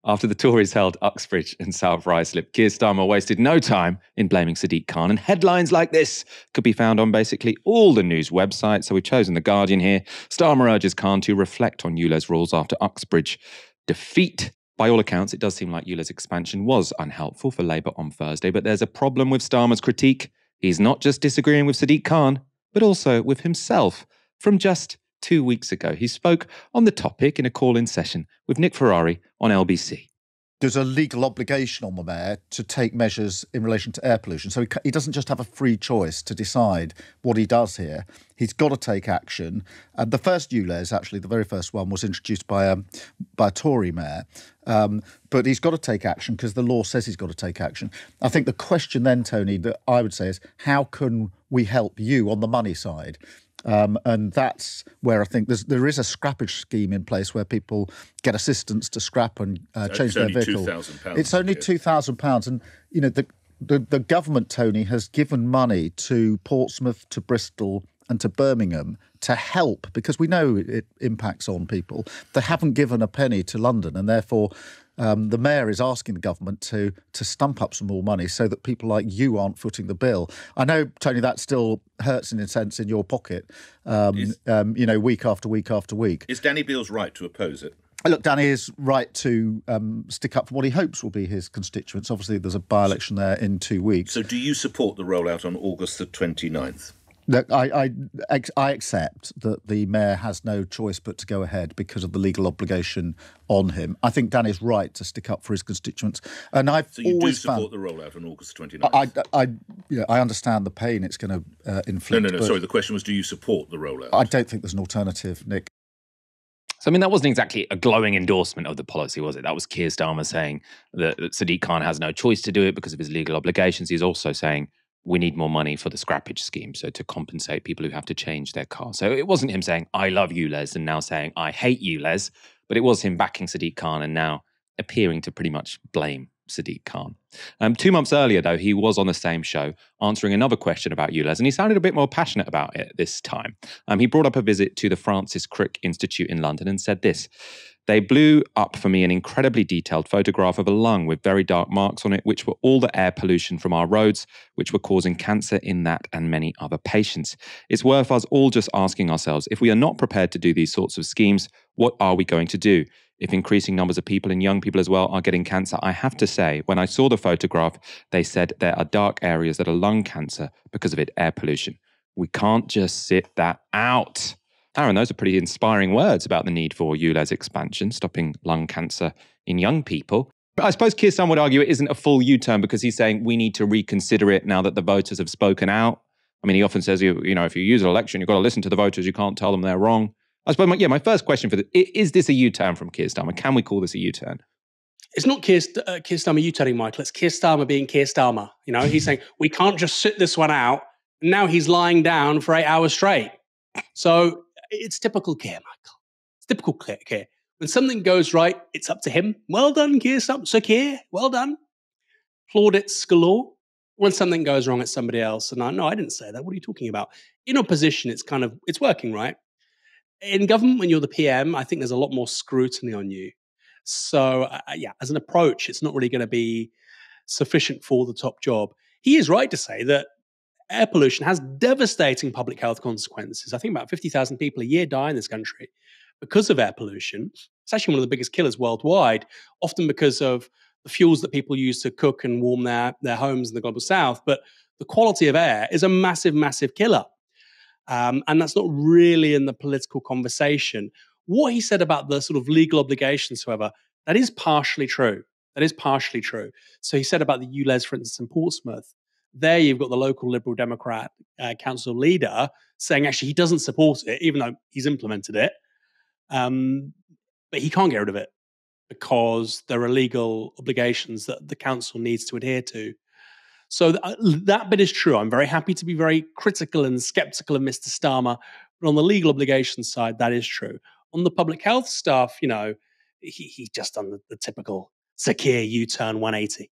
After the Tories held Uxbridge and South Ruislip, Keir Starmer wasted no time in blaming Sadiq Khan, and headlines like this could be found on basically all the news websites, so we've chosen The Guardian here. Starmer urges Khan to reflect on ULEZ rules after Uxbridge defeat. By all accounts, it does seem like ULEZ expansion was unhelpful for Labour on Thursday, but there's a problem with Starmer's critique. He's not just disagreeing with Sadiq Khan, but also with himself. From just 2 weeks ago, he spoke on the topic in a call-in session with Nick Ferrari on LBC. There's a legal obligation on the mayor to take measures in relation to air pollution. So he doesn't just have a free choice to decide what he does here. He's got to take action. The first ULEZ, actually, the very first one, was introduced by a Tory mayor. But he's got to take action because the law says he's got to take action. I think the question then, Tony, that I would say is, how can we help you on the money side? And that's where I think there is a scrappage scheme in place where people get assistance to scrap and change their vehicle. It's only £2,000. And, you know, the government, Tony, has given money to Portsmouth, to Bristol and to Birmingham to help, because we know it impacts on people. They haven't given a penny to London, and therefore the mayor is asking the government to stump up some more money so that people like you aren't footing the bill. I know, Tony, that still hurts in a sense in your pocket, week after week after week. Is Danny Beales right to oppose it? Look, Danny is right to stick up for what he hopes will be his constituents. Obviously, there's a by-election there in 2 weeks. So do you support the rollout on August the 29th? Look, I accept that the mayor has no choice but to go ahead because of the legal obligation on him. I think Dan is right to stick up for his constituents, and so you do support the rollout on August 29th? I understand the pain it's going to inflict. No. Sorry, the question was, do you support the rollout? I don't think there's an alternative, Nick. So, I mean, that wasn't exactly a glowing endorsement of the policy, was it? That was Keir Starmer saying that Sadiq Khan has no choice to do it because of his legal obligations. He's also saying we need more money for the scrappage scheme, so to compensate people who have to change their car. So it wasn't him saying, I love ULEZ, and now saying, I hate ULEZ, but it was him backing Sadiq Khan and now appearing to pretty much blame Sadiq Khan. 2 months earlier, though, he was on the same show answering another question about ULEZ, and he sounded a bit more passionate about it this time. He brought up a visit to the Francis Crick Institute in London and said this: "They blew up for me an incredibly detailed photograph of a lung with very dark marks on it, which were all the air pollution from our roads, which were causing cancer in that and many other patients. It's worth us all just asking ourselves, if we are not prepared to do these sorts of schemes, what are we going to do? If increasing numbers of people and young people as well are getting cancer, I have to say, when I saw the photograph, they said there are dark areas that are lung cancer because of it, air pollution. We can't just sit that out." Aaron, those are pretty inspiring words about the need for ULEZ expansion, stopping lung cancer in young people. But I suppose Keir Starmer would argue it isn't a full U-turn because he's saying we need to reconsider it now that the voters have spoken out. I mean, he often says, you know, if you use an election, you've got to listen to the voters. You can't tell them they're wrong. I suppose, my first question for this, is this a U-turn from Keir Starmer? Can we call this a U-turn? It's not Keir Starmer U-turning, Michael. It's Keir Starmer being Keir Starmer. You know, he's saying, we can't just sit this one out. And now he's lying down for 8 hours straight. So it's typical Keir, Michael. It's typical Keir. When something goes right, it's up to him. Well done, Keir Starmer. So Keir, well done. Plaudits galore. When something goes wrong, it's somebody else. And no, I didn't say that. What are you talking about? In opposition, it's working, right? In government, when you're the PM, I think there's a lot more scrutiny on you. So, as an approach, it's not really going to be sufficient for the top job. He is right to say that air pollution has devastating public health consequences. I think about 50,000 people a year die in this country because of air pollution. It's actually one of the biggest killers worldwide, often because of the fuels that people use to cook and warm their homes in the global south. But the quality of air is a massive, massive killer. And that's not really in the political conversation. What he said about the sort of legal obligations, however, that is partially true. So he said about the ULEZ, for instance, in Portsmouth. There you've got the local Liberal Democrat council leader saying actually he doesn't support it, even though he's implemented it. But he can't get rid of it because there are legal obligations that the council needs to adhere to. So that bit is true. I'm very happy to be very critical and skeptical of Mr. Starmer. But on the legal obligations side, that is true. On the public health stuff, you know, he's just done the typical Sir Keir U-turn 180.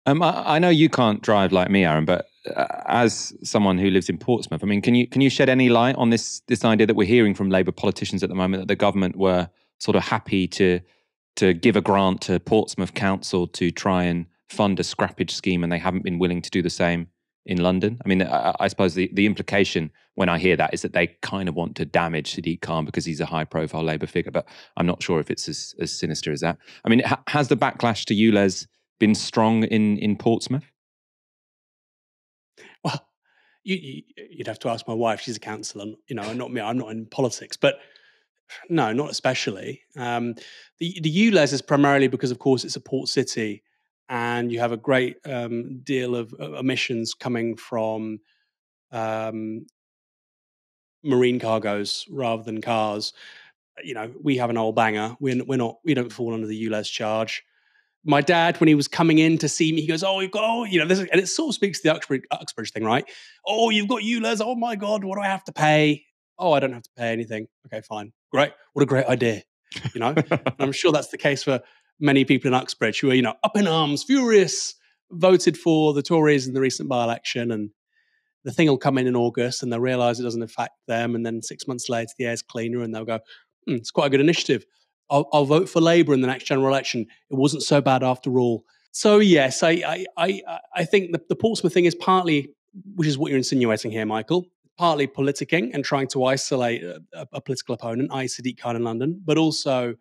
I know you can't drive like me, Aaron, but as someone who lives in Portsmouth, I mean, can you shed any light on this idea that we're hearing from Labour politicians at the moment that the government were sort of happy to to give a grant to Portsmouth Council to try and fund a scrappage scheme, and they haven't been willing to do the same in London. I mean, I suppose the implication when I hear that is that they kind of want to damage Sadiq Khan because he's a high-profile Labour figure, but I'm not sure if it's as sinister as that. I mean, has the backlash to ULEZ been strong in Portsmouth? Well, you'd have to ask my wife. She's a councillor, and not me. I'm not in politics, but no, not especially. The ULEZ is primarily because, of course, it's a port city, and you have a great deal of emissions coming from marine cargoes rather than cars. We have an old banger. We don't fall under the ULEZ charge. My dad, when he was coming in to see me, he goes, "Oh, you've got, this," and it sort of speaks to the Uxbridge thing, right? "Oh, you've got ULEZ. Oh my God, what do I have to pay?" "Oh, I don't have to pay anything." "Okay, fine, great. What a great idea." And I'm sure that's the case for many people in Uxbridge who are, up in arms, furious, voted for the Tories in the recent by-election, and the thing will come in August, and they'll realise it doesn't affect them, and then 6 months later the air's cleaner, and they'll go, "It's quite a good initiative. I'll vote for Labour in the next general election. It wasn't so bad after all." So yes, I think the Portsmouth thing is partly, which is what you're insinuating here, Michael, partly politicking and trying to isolate a political opponent, i.e. Sadiq Khan in London, but also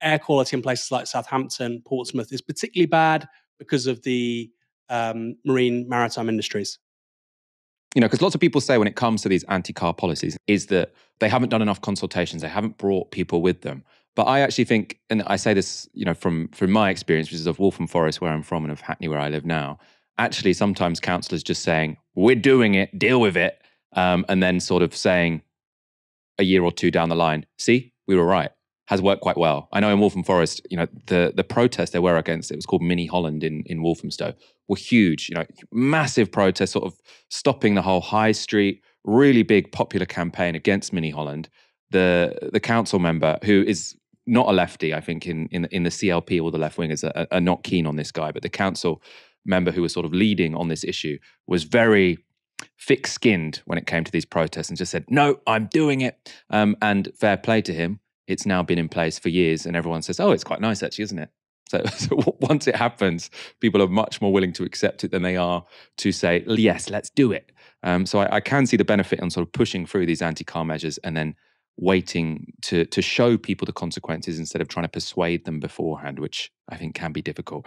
air quality in places like Southampton, Portsmouth is particularly bad because of the maritime industries. Because lots of people say when it comes to these anti-car policies is that they haven't done enough consultations, they haven't brought people with them. But I actually think, and I say this, from my experience, which is of Waltham Forest, where I'm from, and of Hackney, where I live now, actually sometimes councillors just saying, "We're doing it, deal with it," and then sort of saying a year or two down the line, "See, we were right," has worked quite well. I know in Waltham Forest, the protest they were against, it was called Mini Holland in Walthamstow, were huge, massive protest, sort of stopping the whole high street, really big popular campaign against Mini Holland. The council member, who is not a lefty, I think in the CLP, all the left wingers are not keen on this guy, but the council member who was sort of leading on this issue was very thick-skinned when it came to these protests and just said, "No, I'm doing it." And fair play to him. It's now been in place for years, and everyone says, "Oh, it's quite nice actually, isn't it?" So once it happens, people are much more willing to accept it than they are to say, "Yes, let's do it." So I can see the benefit on sort of pushing through these anti-car measures and then waiting to show people the consequences instead of trying to persuade them beforehand, which I think can be difficult.